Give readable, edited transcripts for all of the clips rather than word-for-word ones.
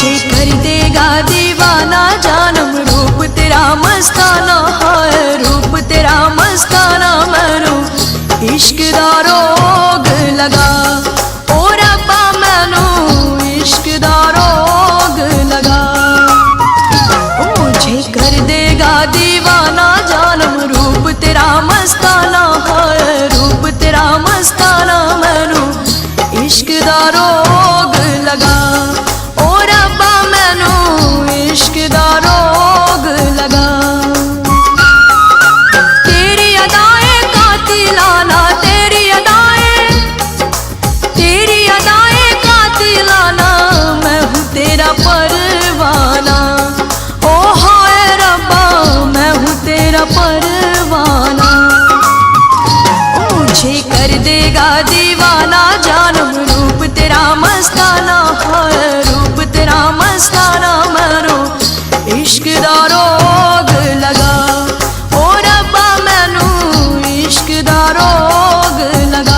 मुझे कर देगा दीवाना जानम रूप तेरा मस्ताना है, रूप तेरा मस्ताना मैनू इश्क दा रोग लगा। ओ रब्बा मैनू इश्क दा रोग लगा। मुझे कर देगा दीवाना जानम रूप तेरा मस्ताना है, रूप तेरा मस्ताना मैनू इश्क दा रोग लगा। ओ रब्बा मैनू इश्क दा रोग लगा। तेरी अदाएं कातिलाना, तेरी अदाएं कातिलाना, मैं हूँ तेरा परवाना। ओ हाय रब्बा मैं हूँ तेरा परवाना। मुझे कर देगा दीवाना जानम रूप तेरा मस्ताना है, रूप तेरा मस्ताना मैनू इश्क दा रोग लगा। ओ रब्बा मैनू इश्क दा रोग लगा।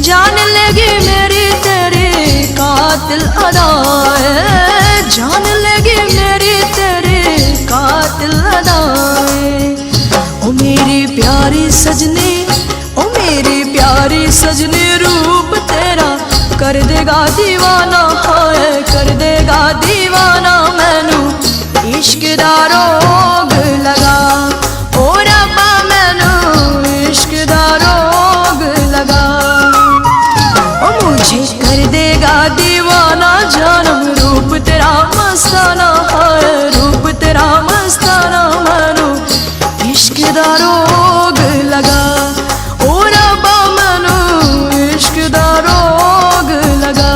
जान लगी मेरी तेरी कातिल अदाएं, जान लगी मेरी तेरी कातिल अदाएं। ओ मेरी प्यारी सजनी, ओ मेरी प्यारी सजनी रूप तेरा कर देगा दीवाना है, कर देगा दीवाना मैनू इश्क दा रोग लगा। ओ रब्बा मैनू इश्क दा रोग लगा। मुझे कर देगा दीवाना जानम रूप तेरा मस्ताना है, रूप तेरा मस्ताना मैनू इश्क दा रोग लगा। ओ रब्बा मैनू इश्क दा रोग लगा।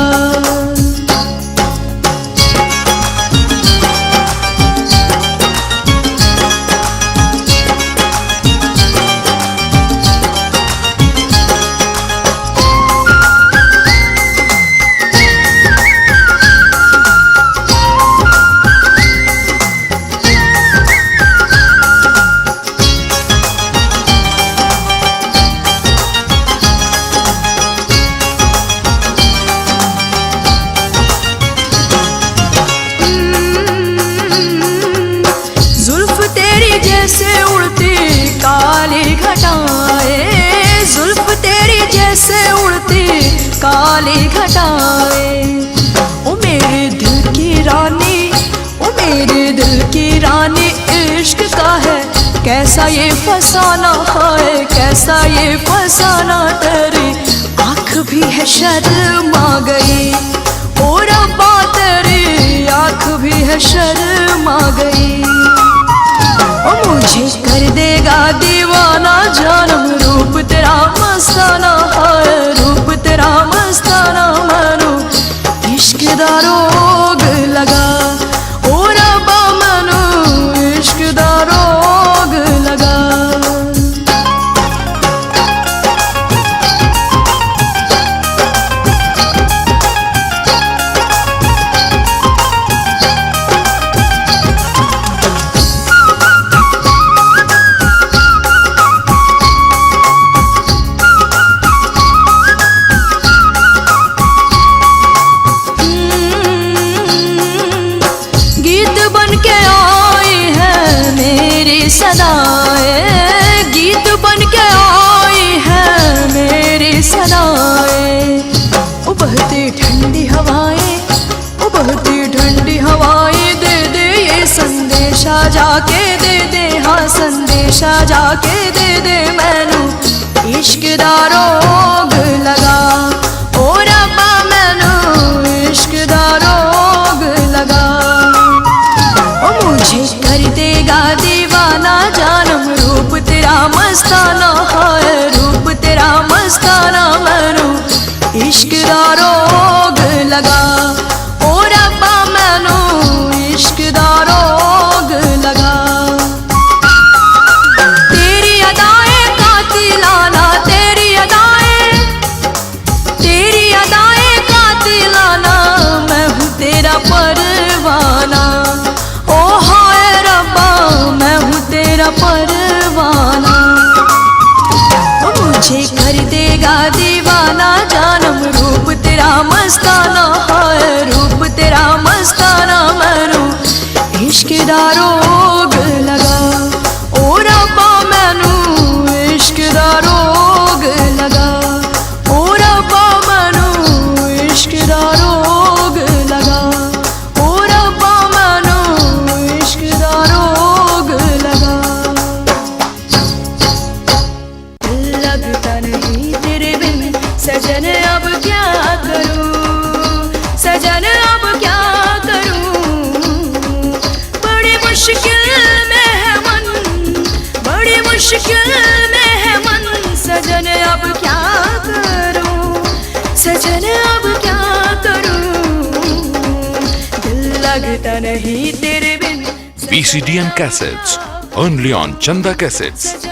जैसे उड़ती काली घटाएं, जुल्फ तेरी जैसे उड़ती काली घटाएं। ओ मेरे दिल की रानी, ओ मेरे दिल की रानी इश्क का है कैसा ये फसाना है, कैसा ये फसाना। तेरी आँख भी है शर्मा गई, ओ रब्बा तेरी आँख भी है शर्मा गई। मुझे कर देगा दीवाना जानम रूप तेरा मस्ताना है, रूप तेरा मस्ताना मैनू इश्क दा रोग लगा। ओ रब्बा मैनू इश्क दा रोग लगा। सदाएं गीत बन के आई है मेरी सदाएं। ओ बहती ठंडी हवाएं, ओ बहती ठंडी हवाएं दे दे ये संदेशा जाके दे दे, हाँ संदेशा जाके दे दे मैनू इश्क दा रोग लगा। ओ रब्बा मैनू इश्क दा रोग लगा। ओ मुझे कर देगा दीवाना जानम रूप तेरा मस्ताना है, रूप तेरा मस्ताना मैनू इश्क दा रोग लगा। ओ रब्बा मैनू इश्क दा रोग लगा। परवाना। मुझे कर देगा दीवाना जानम, रूप तेरा मस्ताना है, रूप तेरा मस्ताना। मैनू इश्क दा रोग लगा, ओ रब्बा मैनू इश्क दा रोग लगा, ओ रब्बा मैनू इश्क दा रोग लगा, ओ रब्बा मैनू इश्क दा रोग लगा। लगता नहीं तेरे बिन सजन अब क्या करूं, सजन अब क्या करूं। बड़ी मुश्किल में है मन, बड़ी मुश्किल में है मन। सजन अब क्या करूं, सजन अब क्या करूं। दिल लगता नहीं तेरे बिन। BCD and Cassettes, only on Chanda Cassettes.